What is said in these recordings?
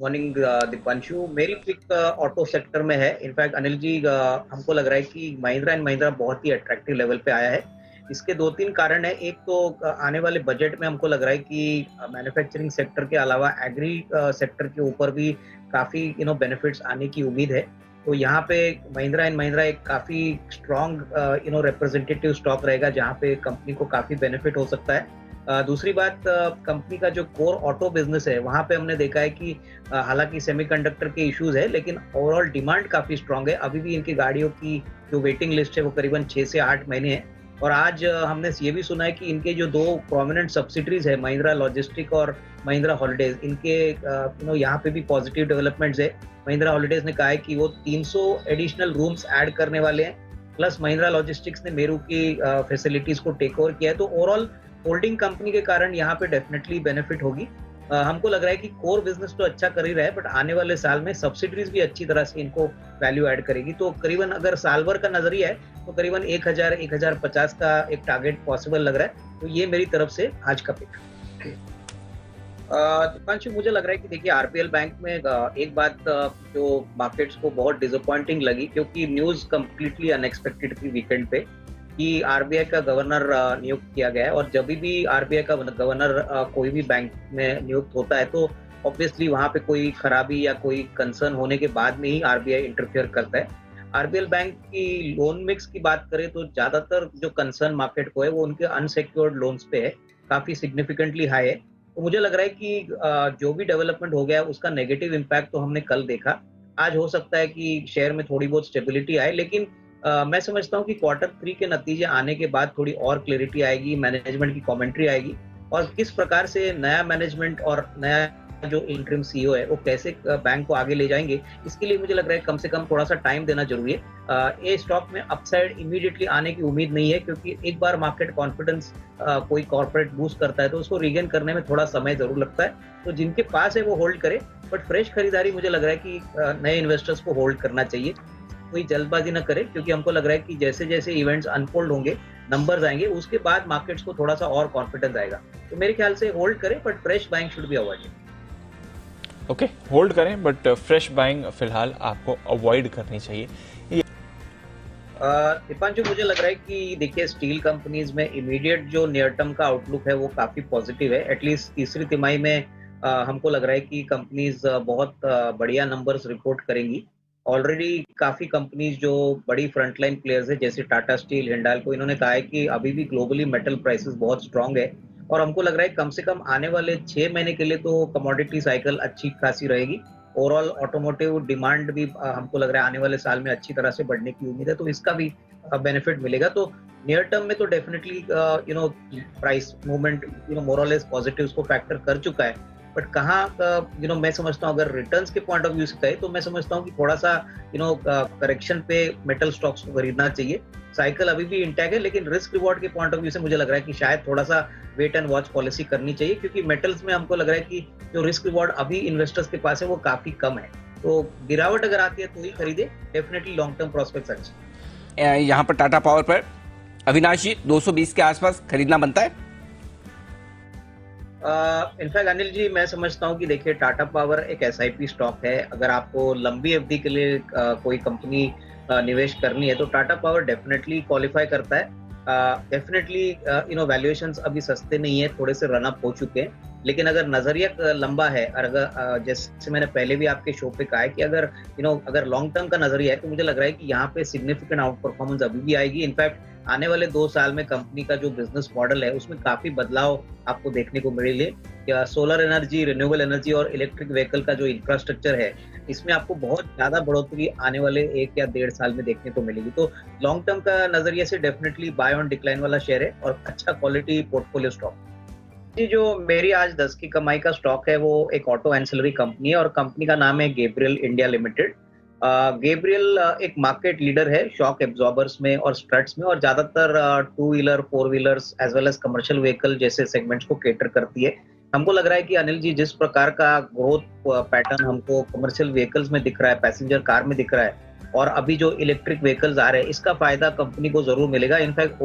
Morning Deepanshu. मेरी pick auto sector में है। इनफैक्ट अनिल जी, हमको लग रहा है कि महिंद्रा एंड महिंद्रा बहुत ही अट्रैक्टिव लेवल पे आया है। इसके दो तीन कारण है। एक तो आने वाले बजट में हमको लग रहा है कि मैन्युफैक्चरिंग सेक्टर के अलावा एग्री सेक्टर के ऊपर भी काफी बेनिफिट्स आने की उम्मीद है। तो यहाँ पे महिंद्रा एंड महिंद्रा एक काफी स्ट्रॉन्ग रिप्रेजेंटेटिव स्टॉक रहेगा, जहाँ पे कंपनी को काफी बेनिफिट हो सकता है। दूसरी बात, कंपनी का जो कोर ऑटो बिजनेस है वहां पे हमने देखा है कि हालांकि सेमीकंडक्टर के इश्यूज है, लेकिन ओवरऑल डिमांड काफी स्ट्रांग है। अभी भी इनकी गाड़ियों की जो वेटिंग लिस्ट है वो करीबन 6 से 8 महीने है। और आज हमने ये भी सुना है कि इनके जो दो प्रोमिनेंट सब्सिडरीज है, महिंद्रा लॉजिस्टिक और महिंद्रा हॉलिडेज, इनके यहाँ पे भी पॉजिटिव डेवलपमेंट्स है। महिंद्रा हॉलिडेज ने कहा है कि वो 300 एडिशनल रूम्स ऐड करने वाले हैं, प्लस महिंद्रा लॉजिस्टिक्स ने मेरू की फैसिलिटीज को टेक ओवर किया है। तो ओवरऑल होल्डिंग कंपनी के कारण यहाँ पे डेफिनेटली बेनिफिट होगी। हमको लग रहा है कि कोर बिजनेस तो अच्छा कर ही रहा है, बट आने वाले साल में सब्सिडीज भी अच्छी तरह से इनको वैल्यू ऐड करेगी। तो करीबन अगर साल भर का नजरिया है तो करीबन 1050 का एक टारगेट पॉसिबल लग रहा है। तो ये मेरी तरफ से आज का पिक। दीपांशु, मुझे लग रहा है कि देखिए आरबीएल बैंक में एक बात जो मार्केट्स को बहुत डिसअपॉइंटिंग लगी, क्योंकि न्यूज कंप्लीटली अनएक्सपेक्टेड थी वीकेंड पे कि आरबीआई का गवर्नर नियुक्त किया गया है। और जब भी आरबीआई का गवर्नर कोई भी बैंक में नियुक्त होता है तो ऑब्वियसली वहां पे कोई खराबी या कोई कंसर्न होने के बाद में ही आरबीआई इंटरफेयर करता है। आरबीएल बैंक की लोन मिक्स की बात करें तो ज्यादातर जो कंसर्न मार्केट को है वो उनके अनसिक्योर्ड लोन्स पे है, काफी सिग्निफिकेंटली हाई है। तो मुझे लग रहा है कि जो भी डेवलपमेंट हो गया उसका नेगेटिव इम्पैक्ट तो हमने कल देखा। आज हो सकता है कि शेयर में थोड़ी बहुत स्टेबिलिटी आए, लेकिन मैं समझता हूँ कि क्वार्टर 3 के नतीजे आने के बाद थोड़ी और क्लैरिटी आएगी, मैनेजमेंट की कमेंट्री आएगी, और किस प्रकार से नया मैनेजमेंट और नया जो इंटरिम सीईओ है वो कैसे बैंक को आगे ले जाएंगे। इसके लिए मुझे लग रहा है कम से कम थोड़ा सा टाइम देना जरूरी है। ये स्टॉक में अपसाइड इमीडिएटली आने की उम्मीद नहीं है, क्योंकि एक बार मार्केट कॉन्फिडेंस कोई कॉर्पोरेट बूस्ट करता है तो उसको रीगेन करने में थोड़ा समय जरूर लगता है। तो जिनके पास है वो होल्ड करे, बट फ्रेश खरीदारी मुझे लग रहा है कि नए इन्वेस्टर्स को होल्ड करना चाहिए। कोई जल्दबाजी ना करे, क्योंकि हमको लग रहा है कि जैसे जैसे इवेंट्स अनफोल्ड होंगे, नंबर्स आएंगे, उसके बाद मार्केट्स को थोड़ा सा और कॉन्फिडेंस आएगा। तो मेरे ख्याल से होल्ड करें, but fresh buying should be avoided. Okay, hold करें बट फ्रेश बाइंग फिलहाल आपको अवॉइड करनी चाहिए। दीपांशु, मुझे लग रहा है कि देखिए स्टील कंपनीज में इमीडिएट जो नियर टर्म का आउटलुक है वो काफी पॉजिटिव है। एटलीस्ट तीसरी तिमाही में हमको लग रहा है कि कंपनीज बहुत बढ़िया नंबर्स रिपोर्ट करेंगी। ऑलरेडी काफी कंपनीज जो बड़ी फ्रंटलाइन प्लेयर्स है जैसे टाटा स्टील, हिंडाल्को, इन्होंने कहा है कि अभी भी ग्लोबली मेटल प्राइसेस बहुत स्ट्रांग है। और हमको लग रहा है कम से कम आने वाले 6 महीने के लिए तो कमोडिटी साइकिल अच्छी खासी रहेगी। ओवरऑल ऑटोमोटिव डिमांड भी हमको लग रहा है आने वाले साल में अच्छी तरह से बढ़ने की उम्मीद है, तो इसका भी बेनिफिट मिलेगा। तो नियर टर्म में तो डेफिनेटली प्राइस मूवमेंट मोर और लेस पॉजिटिव को फैक्टर कर चुका है। बट कहाँ मैं समझता हूँ अगर रिटर्न्स के पॉइंट ऑफ व्यू से कहे तो मैं समझता हूँ कि थोड़ा सा करेक्शन पे मेटल स्टॉक्स को खरीदना चाहिए। साइकिल अभी भी इंटैक्ट है, लेकिन रिस्क रिवॉर्ड के पॉइंट ऑफ व्यू से मुझे लग रहा है कि शायद थोड़ा सा वेट एंड वॉच पॉलिसी करनी चाहिए, क्योंकि मेटल्स में हमको लग रहा है कि जो रिस्क रिवॉर्ड अभी इन्वेस्टर्स के पास है वो काफी कम है। तो गिरावट अगर आती है तो ही खरीदे, डेफिनेटली लॉन्ग टर्म प्रोस्पेक्ट्स अच्छे। यहाँ पर टाटा पावर पर अविनाश जी 220 के आसपास खरीदना बनता है। इनफैक्ट अनिल जी, मैं समझता हूँ कि देखिए टाटा पावर एक एसआईपी स्टॉक है। अगर आपको लंबी अवधि के लिए कोई कंपनी निवेश करनी है तो टाटा पावर डेफिनेटली क्वालिफाई करता है। डेफिनेटली वैल्यूएशंस अभी सस्ते नहीं है, थोड़े से रन अप हो चुके हैं। लेकिन अगर नजरिया लंबा है और अगर जैसे मैंने पहले भी आपके शो पे कहा है कि अगर लॉन्ग टर्म का नजरिया है तो मुझे लग रहा है कि यहाँ पे सिग्निफिकेंट आउट परफॉर्मेंस अभी भी आएगी। इनफैक्ट आने वाले 2 साल में कंपनी का जो बिजनेस मॉडल है उसमें काफी बदलाव आपको देखने को मिलेंगे। सोलर एनर्जी, रिन्यूएबल एनर्जी और इलेक्ट्रिक व्हीकल का जो इंफ्रास्ट्रक्चर है, इसमें आपको बहुत ज्यादा बढ़ोतरी आने वाले 1 या 1.5 साल में देखने को मिलेगी। तो लॉन्ग टर्म का नजरिए से डेफिनेटली बाय ऑन डिक्लाइन वाला शेयर है और अच्छा क्वालिटी पोर्टफोलियो स्टॉक। जी, जो मेरी आज 10 की कमाई का स्टॉक है वो एक ऑटो एंसिलरी कंपनी है और कंपनी का नाम है गैब्रियल इंडिया लिमिटेड। गैब्रियल एक मार्केट लीडर है शॉक एब्जॉर्बर्स में और स्ट्रट्स में, और ज्यादातर 2 wheeler, 4 wheelers as well as commercial vehicle जैसे सेगमेंट्स को केटर करती है। हमको लग रहा है कि अनिल जी, जिस प्रकार का ग्रोथ पैटर्न हमको कमर्शियल व्हीकल्स में दिख रहा है, पैसेंजर कार में दिख रहा है, और अभी जो इलेक्ट्रिक व्हीकल्स आ रहे हैं, इसका फायदा कंपनी को जरूर मिलेगा। इनफैक्ट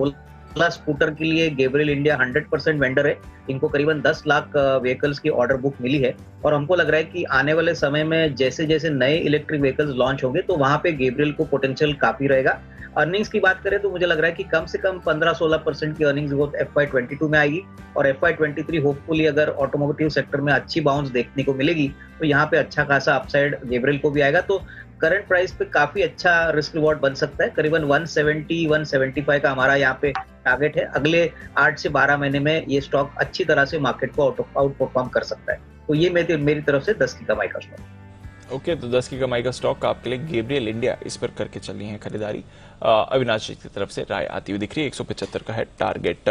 वाला स्कूटर के लिए गैब्रियल इंडिया 100% वेंडर है। इनको करीबन 10 लाख व्हीकल्स की ऑर्डर बुक मिली है और हमको लग रहा है कि आने वाले समय में जैसे जैसे नए इलेक्ट्रिक व्हीकल्स लॉन्च होंगे तो वहां पे गैब्रियल को पोटेंशियल काफी रहेगा। अर्निंग्स की बात करें तो मुझे लग रहा है कि कम से कम 15-16% की अर्निंग्स ग्रोथ FY22 में आएगी और FY23 होपफुली अगर ऑटोमोटिव सेक्टर में अच्छी बाउंस देखने को मिलेगी तो यहाँ पे अच्छा खासा अपसाइड गैब्रियल को भी आएगा। तो करंट प्राइस पे काफी अच्छा रिस्क रिवॉर्ड बन सकता है। करीबन 170-175 का हमारा यहाँ पे टारगेट है। अगले 8 से 12 महीने में ये स्टॉक अच्छी तरह से मार्केट को आउट परफॉर्म कर सकता है। तो ये मेरी तरफ से 10 की कमाई का स्टॉक। ओके, तो 10 की कमाई का स्टॉक आपके लिए गैब्रियल इंडिया, इस पर करके चली है खरीदारी। अविनाश जी की तरफ से राय आती हुई दिख रही है। 175 का है टारगेट।